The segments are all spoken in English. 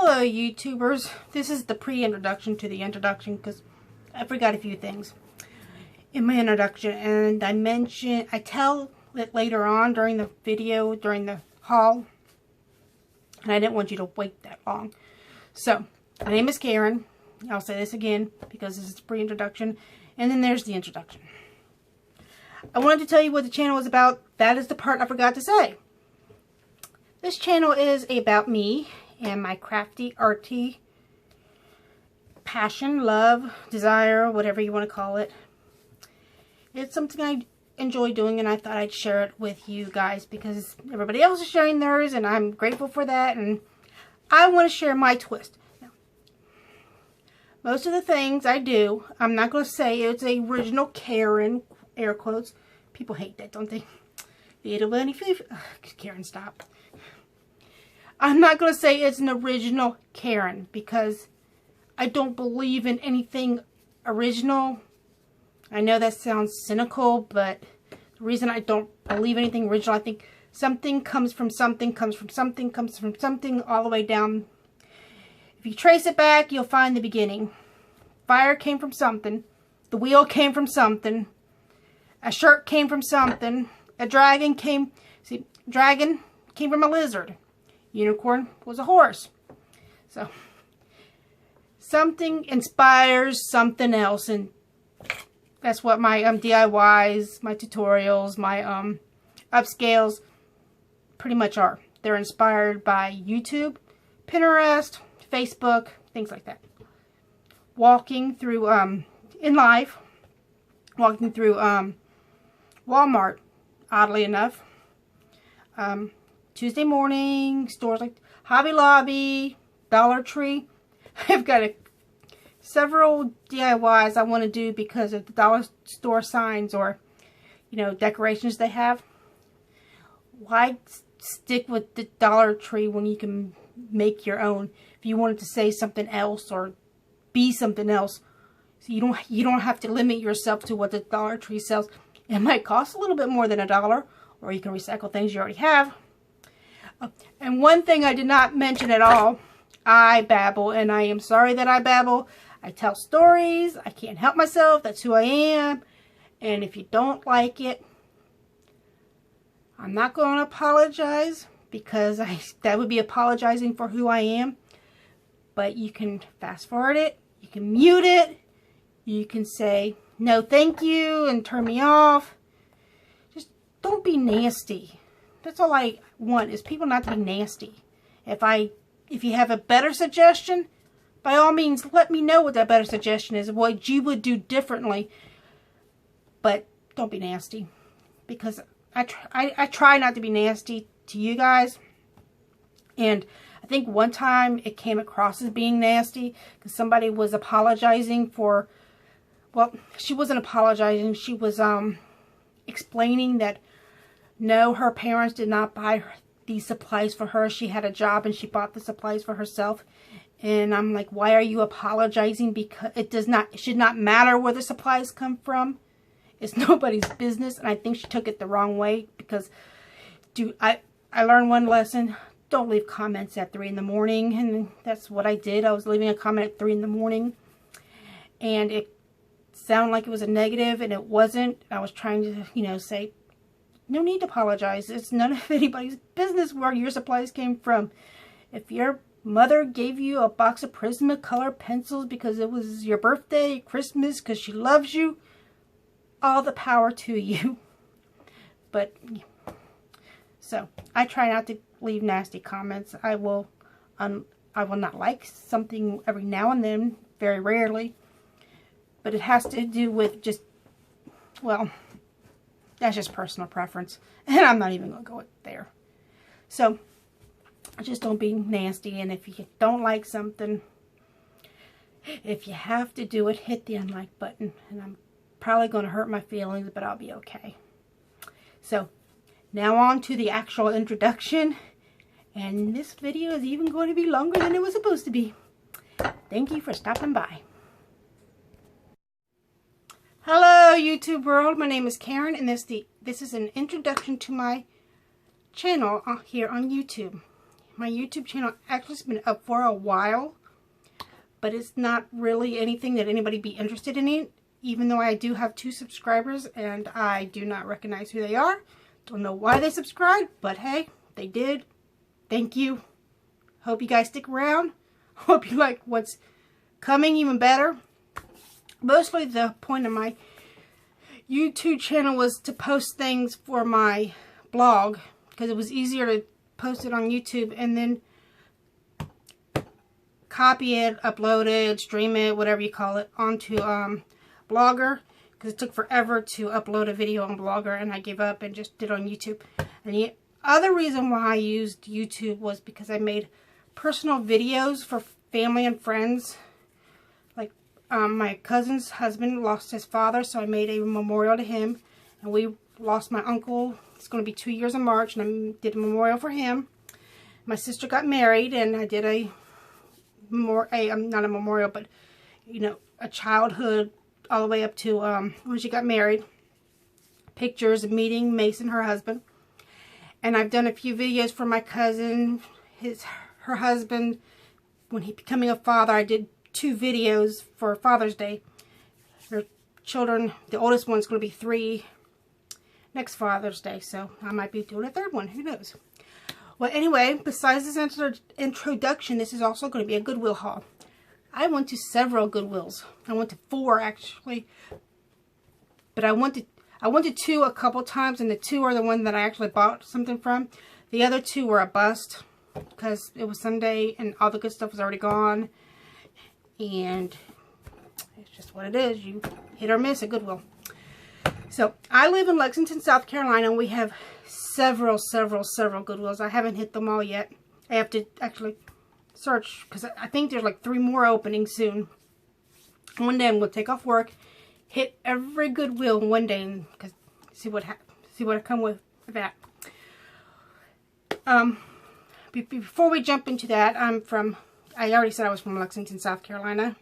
Hello YouTubers, this is the pre-introduction to the introduction because I forgot a few things in my introduction, and I tell it later on during the video, during the haul, and I didn't want you to wait that long. So, my name is Karen. I'll say this again because this is the pre-introduction, and then there's the introduction. I wanted to tell you what the channel is about. That is the part I forgot to say. This channel is about me and my crafty, arty passion, love, desire, whatever you want to call it. It's something I enjoy doing, and I thought I'd share it with you guys because everybody else is sharing theirs, and I'm grateful for that, and I want to share my twist. Now, most of the things I do, I'm not going to say it's a original Karen, air quotes. People hate that, don't they? Karen, stop. I'm not going to say it's an original Karen because I don't believe in anything original. I know that sounds cynical, but the reason I don't believe anything original, I think something comes from something, comes from something, comes from something, all the way down. If you trace it back, you'll find the beginning. Fire came from something. The wheel came from something. A shirt came from something. A dragon came... See, dragon came from a lizard. Unicorn was a horse. So, something inspires something else, and that's what my DIYs, my tutorials, my upscales pretty much are. They're inspired by YouTube, Pinterest, Facebook, things like that. Walking through, in life, walking through Walmart, oddly enough. Tuesday morning, stores like Hobby Lobby, Dollar Tree. I've got several DIYs I want to do because of the dollar store signs or, decorations they have. Why stick with the Dollar Tree when you can make your own? If you wanted to say something else or be something else, so you don't have to limit yourself to what the Dollar Tree sells. It might cost a little bit more than $1, or you can recycle things you already have. And one thing I did not mention at all, I babble, and I am sorry that I babble. I tell stories. I can't help myself. That's who I am. And if you don't like it, I'm not going to apologize because that would be apologizing for who I am. But you can fast forward it. You can mute it. You can say, no thank you, and turn me off. Just don't be nasty. That's all I want, is people not to be nasty. If you have a better suggestion, by all means, let me know what that better suggestion is, what you would do differently. But don't be nasty, because I try not to be nasty to you guys. And I think one time it came across as being nasty because somebody was apologizing for, well, she wasn't apologizing. She was explaining that no, her parents did not buy these supplies for her. She had a job and she bought the supplies for herself. And I'm like, why are you apologizing? Because it should not matter where the supplies come from. It's nobody's business. And I think she took it the wrong way because, I learned one lesson. Don't leave comments at 3 in the morning. And that's what I did. I was leaving a comment at 3 in the morning. And it sounded like it was a negative, and it wasn't. I was trying to, say, no need to apologize. It's none of anybody's business where your supplies came from. If your mother gave you a box of Prismacolor pencils because it was your birthday, Christmas, because she loves you, all the power to you. But, so, I try not to leave nasty comments. I will not like something every now and then, very rarely. But it has to do with just, well, that's just personal preference. And I'm not even going to go there. So, just don't be nasty. And if you don't like something, if you have to do it, hit the unlike button. And I'm probably going to hurt my feelings, but I'll be okay. So, now on to the actual introduction. And this video is even going to be longer than it was supposed to be. Thank you for stopping by. Hello YouTube world, my name is Karen, and this is an introduction to my channel here on YouTube. my YouTube channel actually has been up for a while, but it's not really anything that anybody be interested in it, even though I do have 2 subscribers and I do not recognize who they are. Don't know why they subscribed, but hey, they did. Thank you. Hope you guys stick around. Hope you like what's coming even better. Mostly the point of my YouTube channel was to post things for my blog, because it was easier to post it on YouTube and then copy it, upload it, stream it, whatever you call it, onto Blogger, because it took forever to upload a video on Blogger, and I gave up and just did it on YouTube. And the other reason why I used YouTube was because I made personal videos for family and friends. Like my cousin's husband lost his father, so I made a memorial to him, and we lost my uncle. It's going to be 2 years in March, and I did a memorial for him. My sister got married, and I did not a memorial, but you know, a childhood all the way up to when she got married. Pictures of meeting Mason, her husband. And I've done a few videos for my cousin, her husband, when he becoming a father. I did 2 videos for Father's Day. Their children, the oldest one's going to be 3 next Father's Day, so I might be doing a 3rd one. Who knows? Well, anyway, besides this introduction, this is also going to be a Goodwill haul. I went to several Goodwills. I went to 4 actually, but I went to 2 a couple times, and the 2 are the one that I actually bought something from. The other 2 were a bust because it was Sunday and all the good stuff was already gone, and it's just what it is. You hit or miss at Goodwill. So I live in Lexington, South Carolina, and we have several Goodwills. I haven't hit them all yet. I have to actually search, because I think there's like 3 more openings soon. One day I'm going to take off work, hit every Goodwill in one day, and see what I come with that. Before we jump into that, I already said I was from Lexington, South Carolina.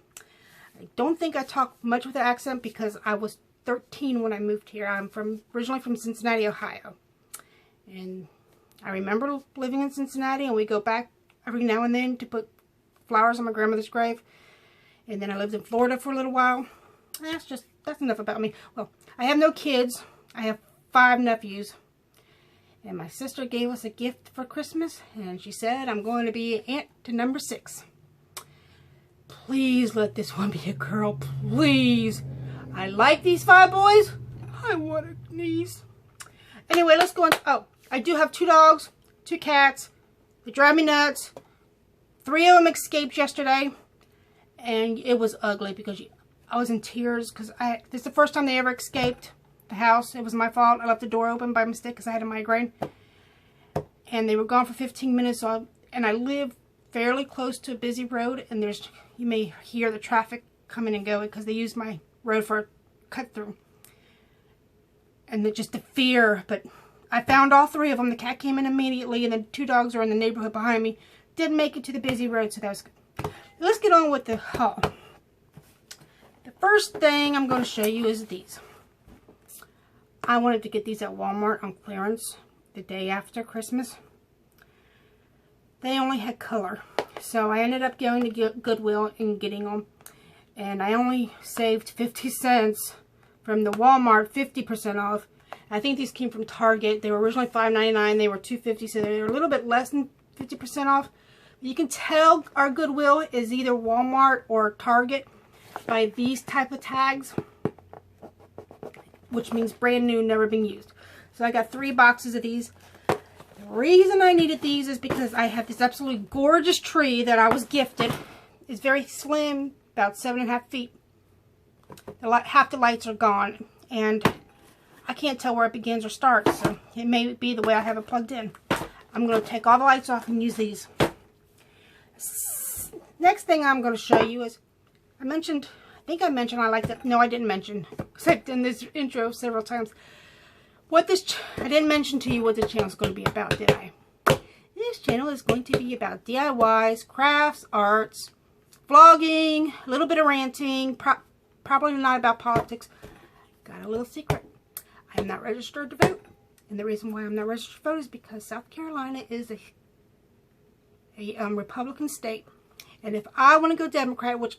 I don't think I talk much with an accent because I was 13 when I moved here. I'm originally from Cincinnati, Ohio. And I remember living in Cincinnati, and we go back every now and then to put flowers on my grandmother's grave. And then I lived in Florida for a little while. That's enough about me. Well, I have no kids. I have 5 nephews. And my sister gave us a gift for Christmas, and she said, I'm going to be aunt to number 6. Please let this one be a girl, please. I like these 5 boys. I want a niece. Anyway, let's go on. Oh, I do have 2 dogs, 2 cats. They drive me nuts. 3 of them escaped yesterday, and it was ugly because I was in tears because this is the first time they ever escaped the house. It was my fault. I left the door open by mistake because I had a migraine, and they were gone for 15 minutes. And I live fairly close to a busy road, and you may hear the traffic coming and going because they use my road for a cut through. And just the fear, but I found all 3 of them. The cat came in immediately, and the 2 dogs are in the neighborhood behind me. Didn't make it to the busy road, so that was good. Let's get on with the haul. The first thing I'm going to show you is these. I wanted to get these at Walmart on clearance the day after Christmas. They only had color, so I ended up going to Goodwill and getting them. And I only saved 50 cents from the Walmart 50% off. I think these came from Target. They were originally $5.99. They were $2.50, so they were a little bit less than 50% off. You can tell our Goodwill is either Walmart or Target by these type of tags, which means brand new, never been used. So I got 3 boxes of these. The reason I needed these is because I have this absolutely gorgeous tree that I was gifted. It's very slim, about 7.5 feet. Half the lights are gone, and I can't tell where it begins or starts, so it may be the way I have it plugged in. I'm going to take all the lights off and use these. Next thing I'm going to show you is, I think I mentioned I like that. No, I didn't mention, because I've done this intro several times. I didn't mention to you what the channel is going to be about, did I? This channel is going to be about DIYs, crafts, arts, vlogging, a little bit of ranting, probably not about politics. Got a little secret. I am not registered to vote. And the reason why I'm not registered to vote is because South Carolina is a a Republican state. And if I want to go Democrat, which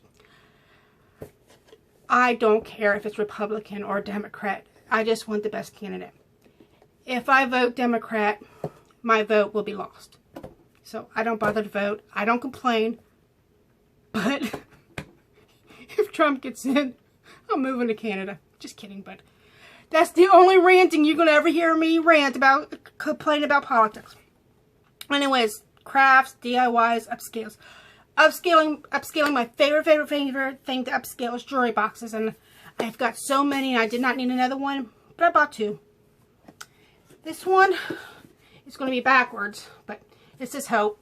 I don't care if it's Republican or Democrat, I just want the best candidate. If I vote Democrat, my vote will be lost. So I don't bother to vote. I don't complain. But if Trump gets in, I'm moving to Canada. Just kidding, but that's the only ranting you're going to ever hear me rant about, complain about politics. Anyways, crafts, DIYs, upscales. Upscaling, my favorite thing to upscale is jewelry boxes. And I've got so many, and I did not need another one, but I bought two. This one is going to be backwards, but this is hope.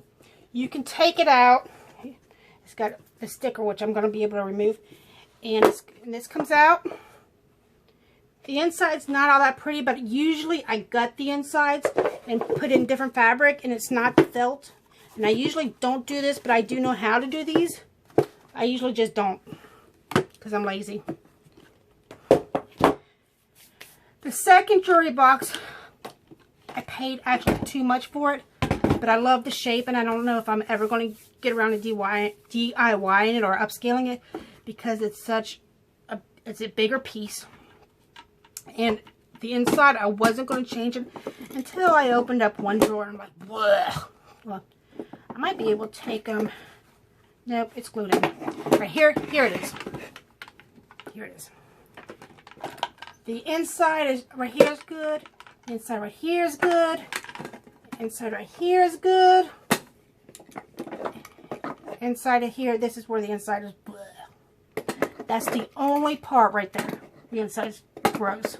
You can take it out. It's got a sticker, which I'm going to be able to remove. And this comes out. The inside's not all that pretty, but usually I gut the insides and put in different fabric, and it's not felt. And I usually don't do this, but I do know how to do these. I usually just don't, because I'm lazy. The second jewelry box, I paid actually too much for it, but I love the shape, and I don't know if I'm ever going to get around to DIYing it or upscaling it, because it's such a, it's a bigger piece. And the inside, I wasn't going to change it until I opened up one drawer, and I'm like, whoa. Well, I might be able to take them. Nope, it's glued in. Right here it is. Here it is. The inside is right here is good. The inside right here is good. Inside right here is good. Inside of here, this is where the inside is. Bleh. That's the only part right there. The inside is gross.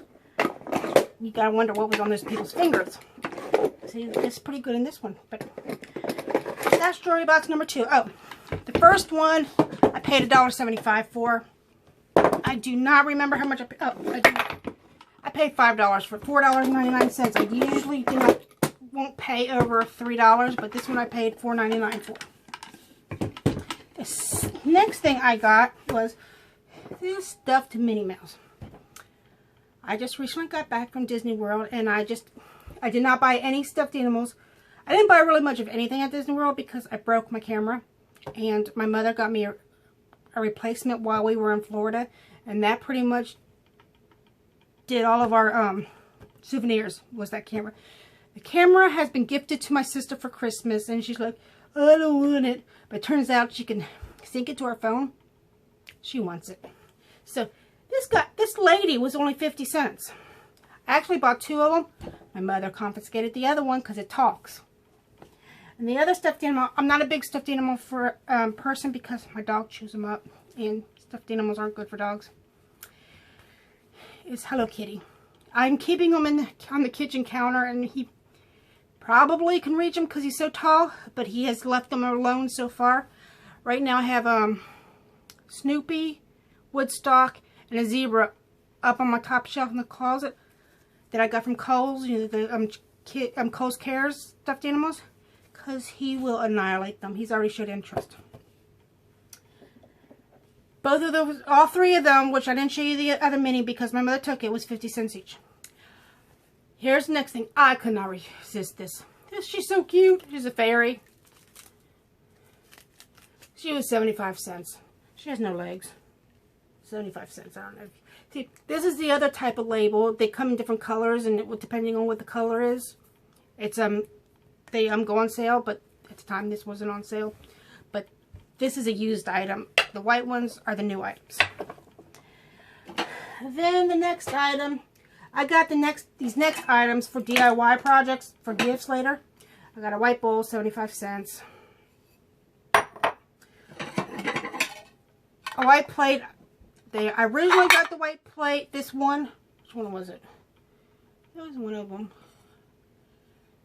You gotta wonder what was on those people's fingers. See, it's pretty good in this one, but that's jewelry box number 2. Oh, the first one I paid $1.75 for. I do not remember how much I paid. Oh, I do. I paid $5 for $4.99. I usually won't pay over $3, but this one I paid $4.99 for. This next thing I got was this stuffed Minnie Mouse. I just recently got back from Disney World, and I did not buy any stuffed animals. I didn't buy really much of anything at Disney World because I broke my camera, and my mother got me a replacement while we were in Florida, and that pretty much did all of our souvenirs, was that camera. The camera has been gifted to my sister for Christmas, and she's like, I don't want it. But it turns out she can sync it to her phone. She wants it. So this lady was only 50 cents. I actually bought 2 of them. My mother confiscated the other one because it talks. And the other stuffed animal, I'm not a big stuffed animal for person because my dog chews them up, and stuffed animals aren't good for dogs. It's Hello Kitty. I'm keeping him on the kitchen counter, and he probably can reach him because he's so tall, but he has left them alone so far. Right now I have Snoopy, Woodstock, and a zebra up on my top shelf in the closet that I got from Kohl's, you know, the Kohl's Cares stuffed animals, because he will annihilate them. He's already showed interest. Both of those, all 3 of them, which I didn't show you the other mini because my mother took it, was 50 cents each. Here's the next thing. I could not resist this. She's so cute. She's a fairy. She was 75 cents. She has no legs. 75 cents. I don't know. See, this is the other type of label. They come in different colors, and depending on what the color is, it's they go on sale. But at the time, this wasn't on sale. But this is a used item. The white ones are the new items. Then the next item, I got these next items for DIY projects for gifts later. I got a white bowl, 75 cents. A white plate. I originally got the white plate. This one, which one was it? It was one of them.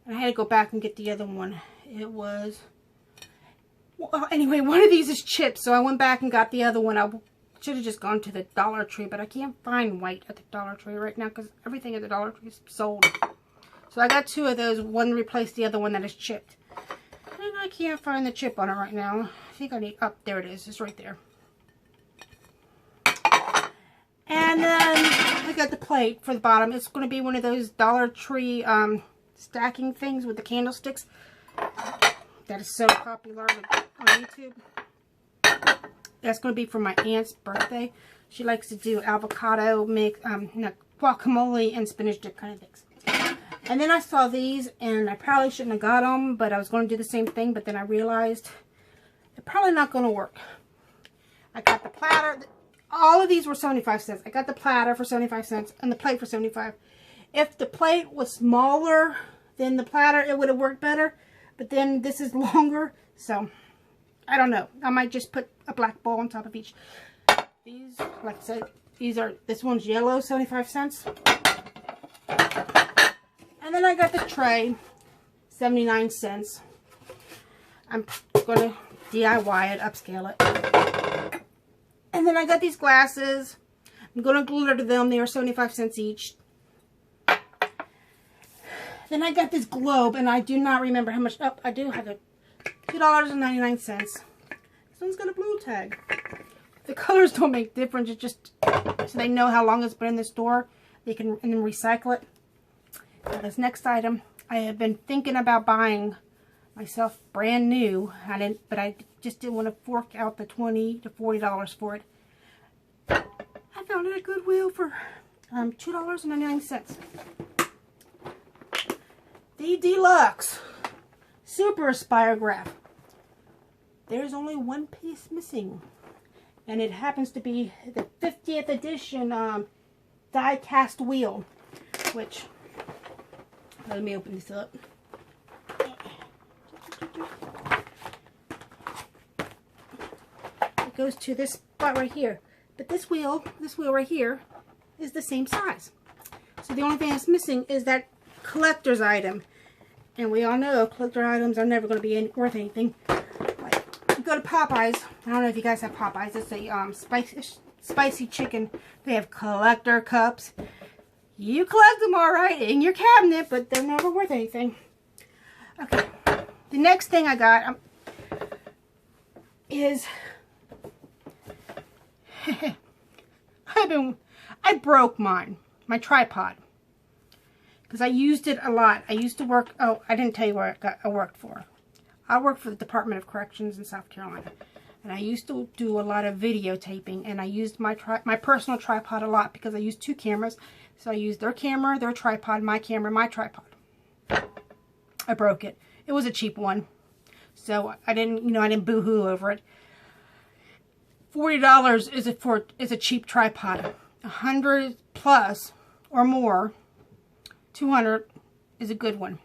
And I had to go back and get the other one. It was, well, anyway, one of these is chipped, so I went back and got the other one. I should have just gone to the Dollar Tree, but I can't find white at the Dollar Tree right now because everything at the Dollar Tree is sold. So I got 2 of those. One replaced the other one that is chipped. And I can't find the chip on it right now. I think I need, oh, there it is. It's right there. And then I got the plate for the bottom. It's going to be one of those Dollar Tree stacking things with the candlesticks. that is so popular on YouTube. That's going to be for my aunt's birthday. She likes to do avocado mix, guacamole and spinach dip kind of things. And then I saw these, and I probably shouldn't have got them, but I was going to do the same thing, but then I realized they're probably not going to work. I got the platter. All of these were 75 cents. I got the platter for 75 cents and the plate for 75. If the plate was smaller than the platter, it would have worked better. But then this is longer, so I don't know. I might just put a black bowl on top of each. These, like I said, this one's yellow, 75 cents. And then I got the tray, 79 cents. I'm going to DIY it, upscale it. And then I got these glasses. I'm going to glitter them. They are 75 cents each. Then I got this globe, and I do not remember how much. Oh, I do have it. $2.99. This one's got a blue tag. The colors don't make difference. It's just so they know how long it's been in the store. They can and then recycle it. Now, this next item, I have been thinking about buying myself brand new. But I just didn't want to fork out the $20 to $40 for it. I found it at Goodwill for $2.99. The Deluxe Super Aspirograph. There's only one piece missing, and it happens to be the 50th edition die cast wheel, which, let me open this up. It goes to this spot right here, but this wheel right here is the same size. So the only thing that's missing is that collector's item, and we all know collector items are never going to be worth anything. Like, you go to Popeyes. I don't know if you guys have Popeyes. It's a spicy chicken. They have collector cups. You collect them all right in your cabinet, but they're never worth anything. Okay, the next thing I got is I broke my tripod because I used it a lot. I used to work. Oh, I didn't tell you where I worked for. I worked for the Department of Corrections in South Carolina, and I used to do a lot of videotaping, and I used my personal tripod a lot because I used two cameras. So I used their camera, their tripod, my camera, my tripod. I broke it. It was a cheap one, so I didn't boo-hoo over it. $40 is a cheap tripod. 100 plus or more, 200 is a good one.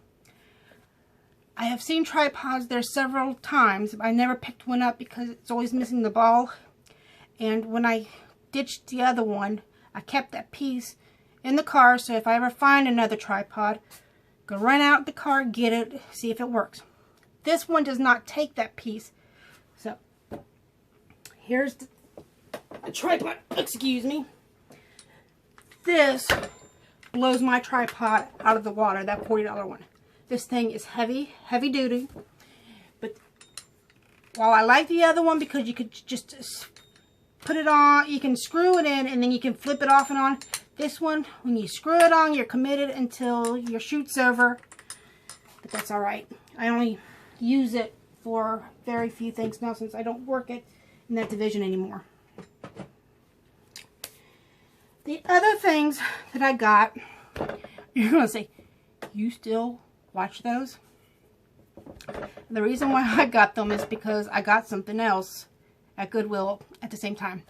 I have seen tripods there several times, but I never picked one up because it's always missing the ball. And when I ditched the other one, I kept that piece in the car, so if I ever find another tripod, go run out the car, get it, see if it works. This one does not take that piece. So here's the tripod. Excuse me. This blows my tripod out of the water, that $40 one. This thing is heavy duty. But while I like the other one because you could just put it on, you can screw it in and then you can flip it off and on. This one, when you screw it on, you're committed until your shoot's over. But that's alright. I only use it for very few things now since I don't work it in that division anymore. The other things that I got, you're going to say, you still watch those? And the reason why I got them is because I got something else at Goodwill at the same time.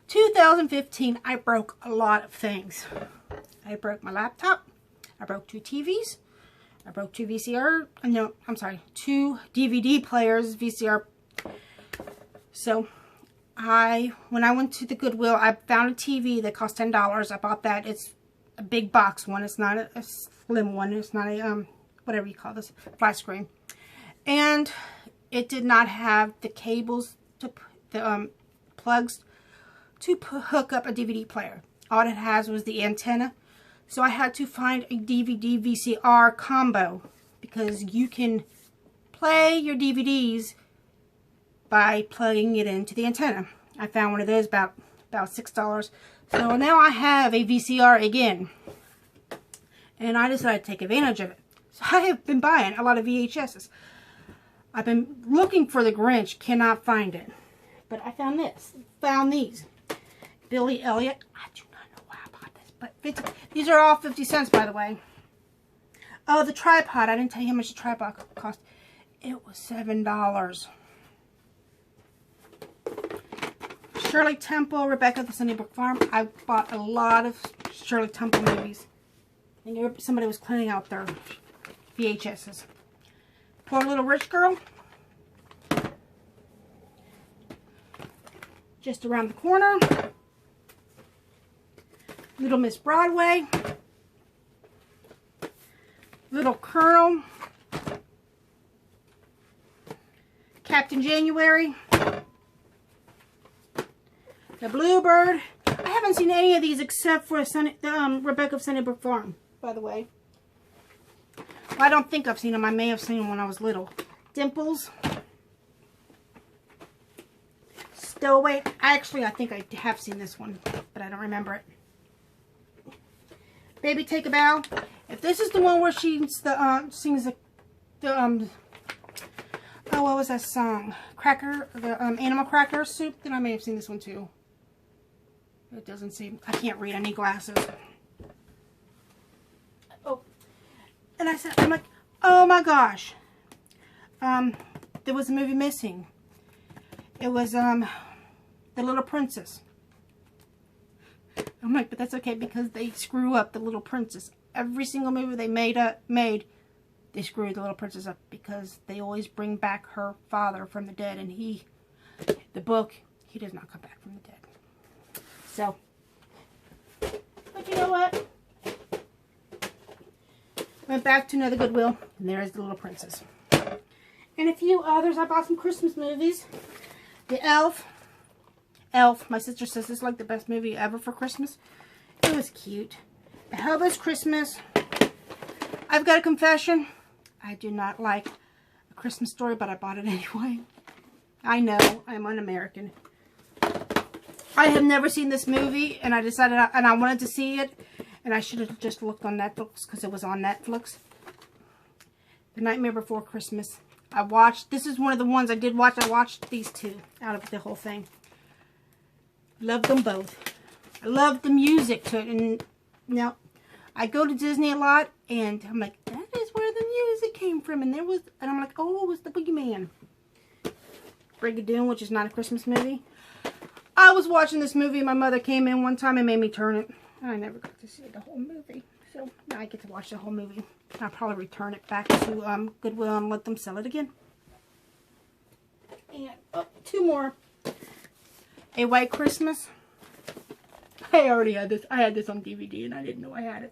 2015, I broke a lot of things. I broke my laptop. I broke two TVs. I broke two VCR. No, I'm sorry, two DVD players, VCR. So, when I went to the Goodwill, I found a TV that cost $10. I bought that. It's a big box one. It's not a slim one. It's not a, whatever you call this, flat screen. And it did not have the cables, the plugs to hook up a DVD player. All it has was the antenna. So I had to find a DVD VCR combo because you can play your DVDs by plugging it into the antenna. I found one of those about $6. So now I have a VCR again. And I decided to take advantage of it. So I have been buying a lot of VHSs. I've been looking for the Grinch, cannot find it. But I found this. Found these. Billy Elliot. I do not know why I bought this, but 50, these are all 50 cents, by the way. Oh, the tripod. I didn't tell you how much the tripod cost. It was $7. Shirley Temple, Rebecca the Sunnybrook Farm. I bought a lot of Shirley Temple movies. I think somebody was cleaning out their VHSs. Poor Little Rich Girl. Just around the corner. Little Miss Broadway. Little Colonel. Captain January. The Bluebird. I haven't seen any of these except for Rebecca of Sunnybrook Farm, by the way. Well, I don't think I've seen them. I may have seen them when I was little. Dimples. Stowaway. Actually, I think I have seen this one, but I don't remember it. Baby Take a Bow. If this is the one where she sings oh, what was that song? Animal Cracker Soup, then I may have seen this one too. It doesn't seem, I can't read, I need glasses. Oh, and I'm like, oh my gosh. There was a movie missing. It was, The Little Princess. I'm like, but that's okay because they screw up The Little Princess. Every single movie they made, they screwed The Little Princess up because they always bring back her father from the dead, and the book, he does not come back from the dead. So, but you know what? Went back to another Goodwill, and there's The Little Princess. And a few others. I bought some Christmas movies. The Elf. My sister says this is like the best movie ever for Christmas. It was cute. A Hubba's Christmas. I've got a confession. I do not like A Christmas Story, but I bought it anyway. I know, I'm un-American. I have never seen this movie, and I decided, and I wanted to see it, and I should have just looked on Netflix because it was on Netflix. The Nightmare Before Christmas. This is one of the ones I did watch. I watched these two out of the whole thing. Loved them both. I loved the music to it, and now I go to Disney a lot, and I'm like, that is where the music came from, and I'm like, oh, it was the Boogeyman. Brigadoon, which is not a Christmas movie. I was watching this movie, my mother came in one time and made me turn it. I never got to see the whole movie, so now I get to watch the whole movie. I'll probably return it back to Goodwill and let them sell it again. And two more. A White Christmas. I already had this. I had this on DVD and I didn't know I had it.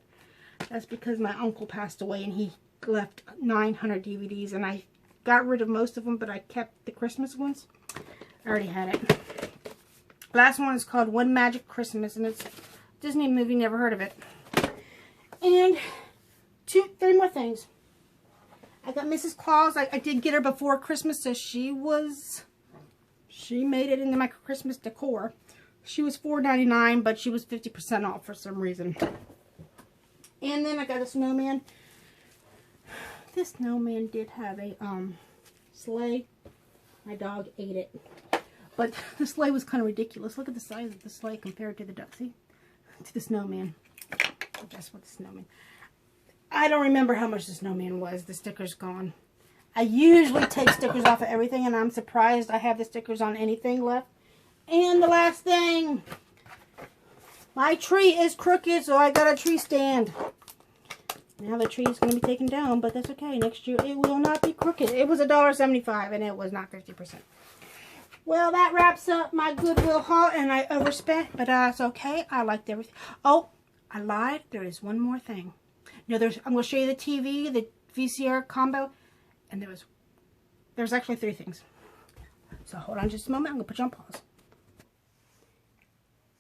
That's because my uncle passed away and he left 900 DVDs, and I got rid of most of them, but I kept the Christmas ones. I already had it. Last one is called One Magic Christmas, and it's a Disney movie, never heard of it. And three more things. I got Mrs. Claus. I did get her before Christmas, so she made it into my Christmas decor. She was $4.99, but she was 50% off for some reason. And then I got a snowman. This snowman did have a sleigh. My dog ate it. But the sleigh was kind of ridiculous. Look at the size of the sleigh compared to the snowman. Just with the snowman. I don't remember how much the snowman was. The sticker's gone. I usually take stickers off of everything, and I'm surprised I have the stickers on anything left. And the last thing. My tree is crooked, so I got a tree stand. Now the tree is going to be taken down, but that's okay. Next year it will not be crooked. It was $1.75, and it was not 50%. Well, that wraps up my Goodwill haul, and I overspent, but it's okay. I liked everything. Oh, I lied. There is one more thing. I'm going to show you the TV, the VCR combo, and there's actually three things. So hold on just a moment. I'm going to put you on pause.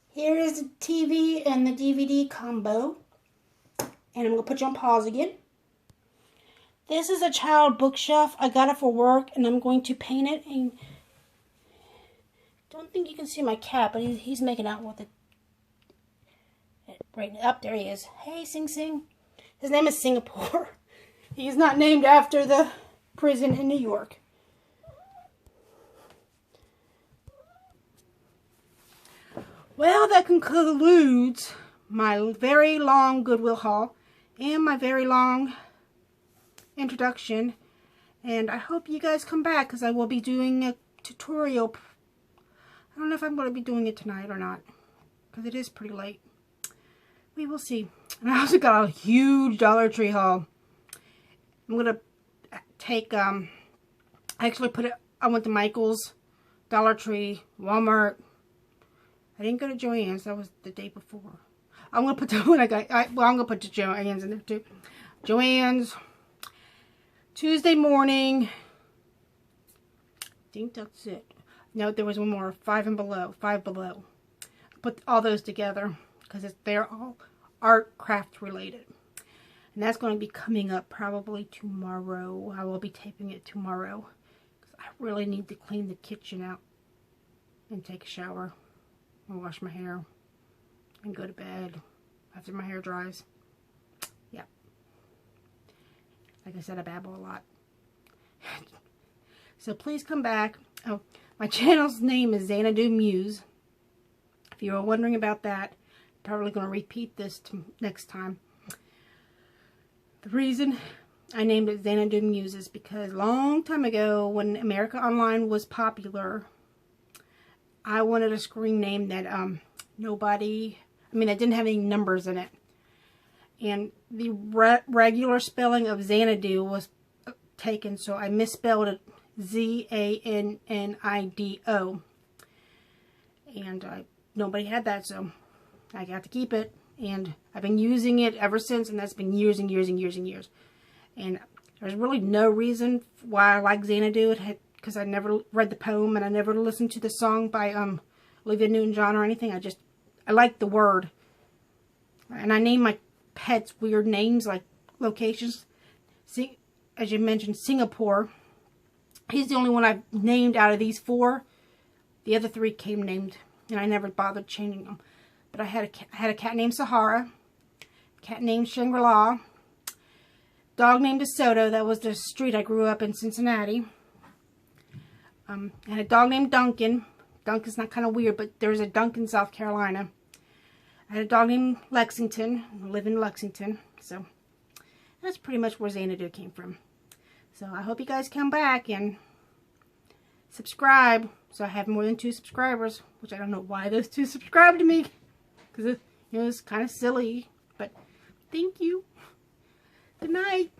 Here is the TV and the DVD combo, and I'm going to put you on pause again. This is a child bookshelf. I got it for work, and I'm going to paint it. And don't think you can see my cat, but he's making out with it. Right up there he is. Hey, Sing Sing. His name is Singapore. He's not named after the prison in New York. Well, that concludes my very long Goodwill haul and my very long introduction. And I hope you guys come back because I will be doing a tutorial. I don't know if I'm going to be doing it tonight or not because it is pretty late. We will see. And I also got a huge Dollar Tree haul. I'm going to take, I actually put it, I went to Michael's, Dollar Tree, Walmart. I didn't go to Joann's. That was the day before. I'm going to put the one I'm going to put the Joann's in there too. Joann's. Tuesday morning. I think that's it. No, there was one more. Five Below. Put all those together because they're all art craft related. And that's going to be coming up probably tomorrow. I will be taping it tomorrow. Because I really need to clean the kitchen out. And take a shower. And wash my hair. And go to bed after my hair dries. Yep. Like I said, I babble a lot. So please come back. Oh, my channel's name is Zannido Muse. If you were wondering about that, I'm probably going to repeat this next time. The reason I named it Zannido Muse is because a long time ago, when America Online was popular, I wanted a screen name that that didn't have any numbers in it. And the regular spelling of Xanadu was taken, so I misspelled it Zannido. And nobody had that, so I got to keep it. And I've been using it ever since, and that's been years and years and years and years. And there's really no reason why I like Xanadu, because I never read the poem, and I never listened to the song by Olivia Newton-John or anything. I like the word. And I name my pets weird names, like locations. See, as you mentioned, Singapore. He's the only one I've named out of these four. The other three came named, and I never bothered changing them. But I had a cat named Sahara, cat named Shangri-La, dog named DeSoto. That was the street I grew up in Cincinnati. I had a dog named Duncan. Duncan's not kind of weird, but there's a Duncan, South Carolina. I had a dog named Lexington. I live in Lexington. So that's pretty much where Xanadu came from. So I hope you guys come back and subscribe. So I have more than 2 subscribers, which I don't know why those 2 subscribed to me. Because it's kind of silly. But thank you. Good night.